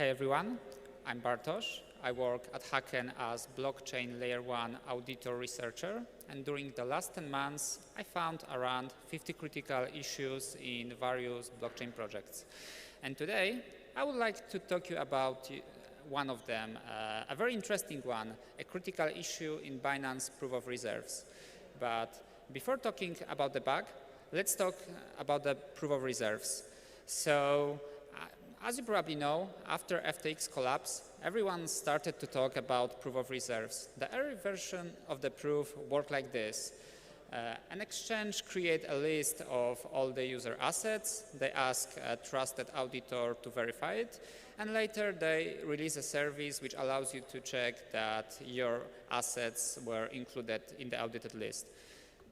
Hey everyone, I'm Bartosz. I work at Haken as blockchain layer 1 auditor researcher, and during the last 10 months I found around 50 critical issues in various blockchain projects. And today I would like to talk to you about one of them, a very interesting one, a critical issue in Binance proof of reserves. But before talking about the bug, let's talk about the proof of reserves. So, as you probably know, after FTX collapse, everyone started to talk about proof of reserves. The early version of the proof worked like this. An exchange creates a list of all the user assets. They ask a trusted auditor to verify it, and later they release a service which allows you to check that your assets were included in the audited list.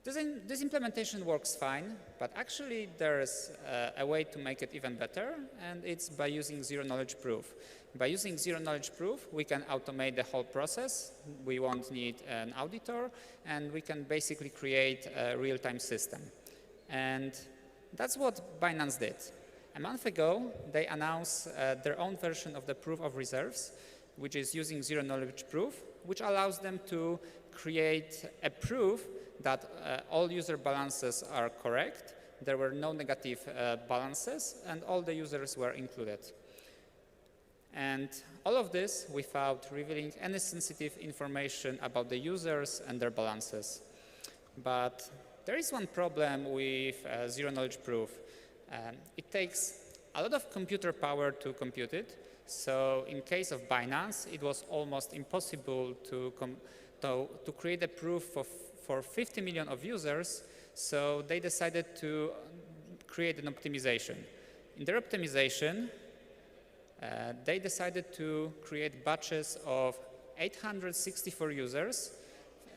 This implementation works fine, but actually there's a way to make it even better, and it's by using zero-knowledge proof. By using zero-knowledge proof, we can automate the whole process. We won't need an auditor, and we can basically create a real-time system. And that's what Binance did. A month ago, they announced their own version of the proof of reserves, which is using zero-knowledge proof, which allows them to create a proof that all user balances are correct, there were no negative balances, and all the users were included. And all of this without revealing any sensitive information about the users and their balances. But there is one problem with zero-knowledge proof. It takes a lot of computer power to compute it. So in case of Binance, it was almost impossible to create a proof for 50 million of users, so they decided to create an optimization. In their optimization, they decided to create batches of 864 users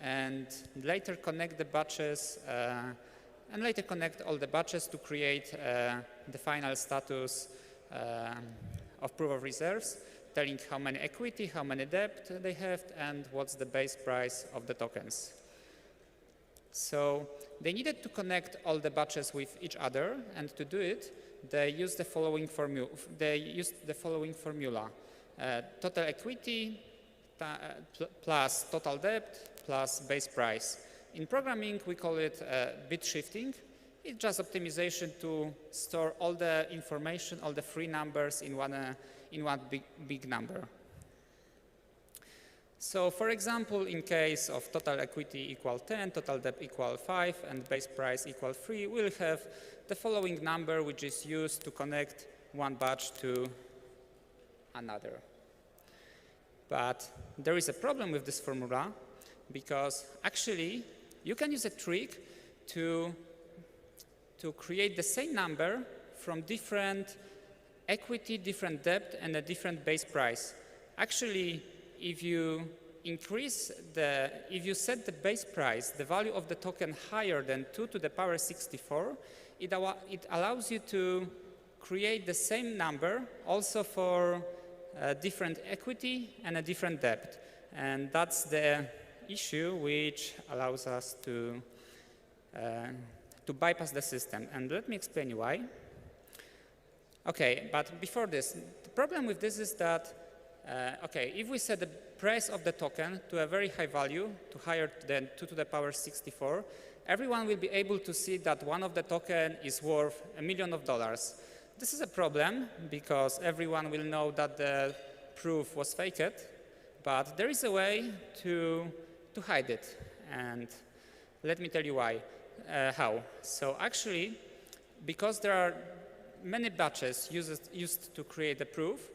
and later connect the batches and later connect all the batches to create the final status of proof of reserves, telling how many equity, how many debt they have, and what's the base price of the tokens. So they needed to connect all the batches with each other, and to do it, they used the following formula. Total equity plus total debt plus base price. In programming, we call it bit shifting. It's just optimization to store all the information, all the free numbers in one big number. So, for example, in case of total equity equal 10, total debt equal 5, and base price equal 3, we'll have the following number, which is used to connect one batch to another. But there is a problem with this formula, because actually you can use a trick to create the same number from different equity, different debt, and a different base price. Actually, if you set the base price, the value of the token higher than 2 to the power 64, it allows you to create the same number also for a different equity and a different debt. And that's the issue which allows us to bypass the system. And let me explain you why. Okay, but before this, the problem with this is that if we set the price of the token to a very high value, to higher than 2 to the power 64, everyone will be able to see that one of the token is worth $1 million. This is a problem because everyone will know that the proof was faked, but there is a way to hide it. And let me tell you why, how. So actually, because there are many batches used to create the proof,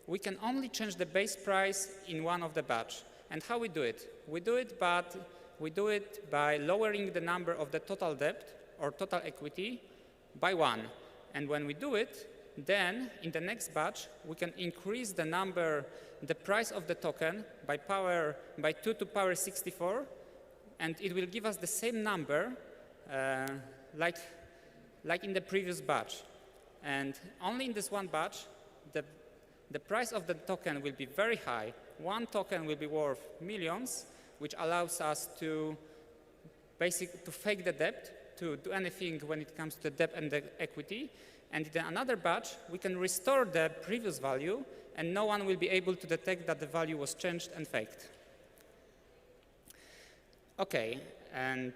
we can only change the base price in one of the batch. And how we do it? We do it by lowering the number of the total debt or total equity by 1. And when we do it, then in the next batch, we can increase the price of the token by 2 to power 64, and it will give us the same number like in the previous batch. And only in this one batch, the price of the token will be very high. One token will be worth millions, which allows us to fake the debt, to do anything when it comes to debt and the equity. And in another batch, we can restore the previous value and no one will be able to detect that the value was changed and faked. Okay, and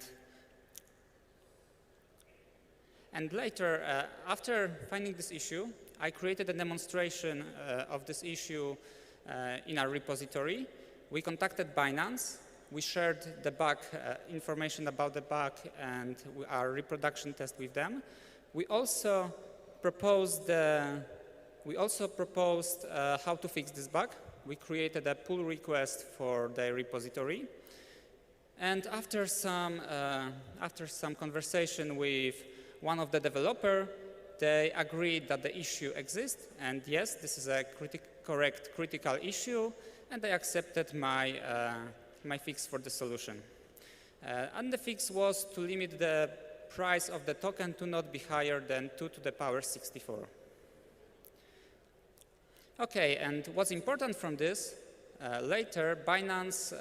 later, after finding this issue, I created a demonstration of this issue in our repository. We contacted Binance. We shared the bug, information about the bug and our reproduction test with them. We also proposed how to fix this bug. We created a pull request for the repository. And after some conversation with one of the developers, they agreed that the issue exists, and yes, this is a correct critical issue, and they accepted my fix for the solution. And the fix was to limit the price of the token to not be higher than 2 to the power 64. Okay, and what's important from this, later Binance,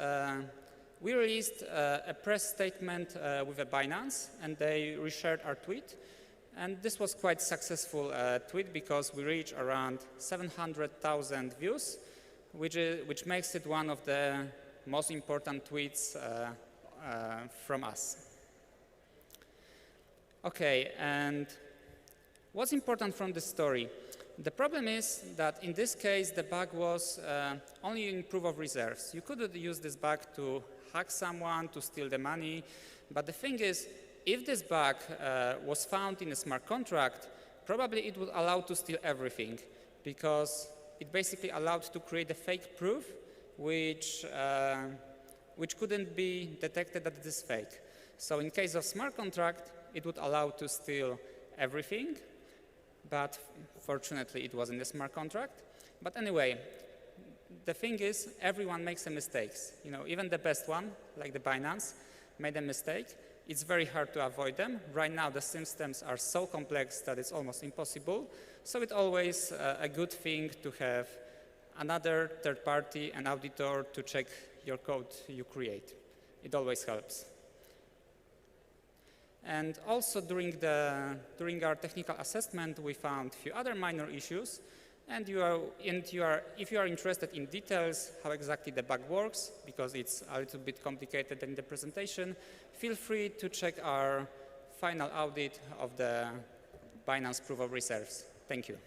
we released a press statement with a Binance, and they reshared our tweet. And this was quite successful tweet because we reached around 700,000 views, which makes it one of the most important tweets from us. Okay, and what's important from this story? The problem is that in this case, the bug was only in proof of reserves. You couldn't use this bug to hack someone, to steal the money. But the thing is, if this bug was found in a smart contract, probably it would allow to steal everything, because it basically allowed to create a fake proof which couldn't be detected that it is fake. So in case of smart contract, it would allow to steal everything, but fortunately it wasn't a smart contract. But anyway, the thing is, everyone makes a mistakes. You know, even the best one, like the Binance, made a mistake. It's very hard to avoid them. Right now, the systems are so complex that it's almost impossible. So it's always a good thing to have another third party, an auditor, to check your code you create. It always helps. And also during our technical assessment, we found a few other minor issues. And if you are interested in details, how exactly the bug works, because it's a little bit complicated in the presentation, feel free to check our final audit of the Binance proof of reserves. Thank you.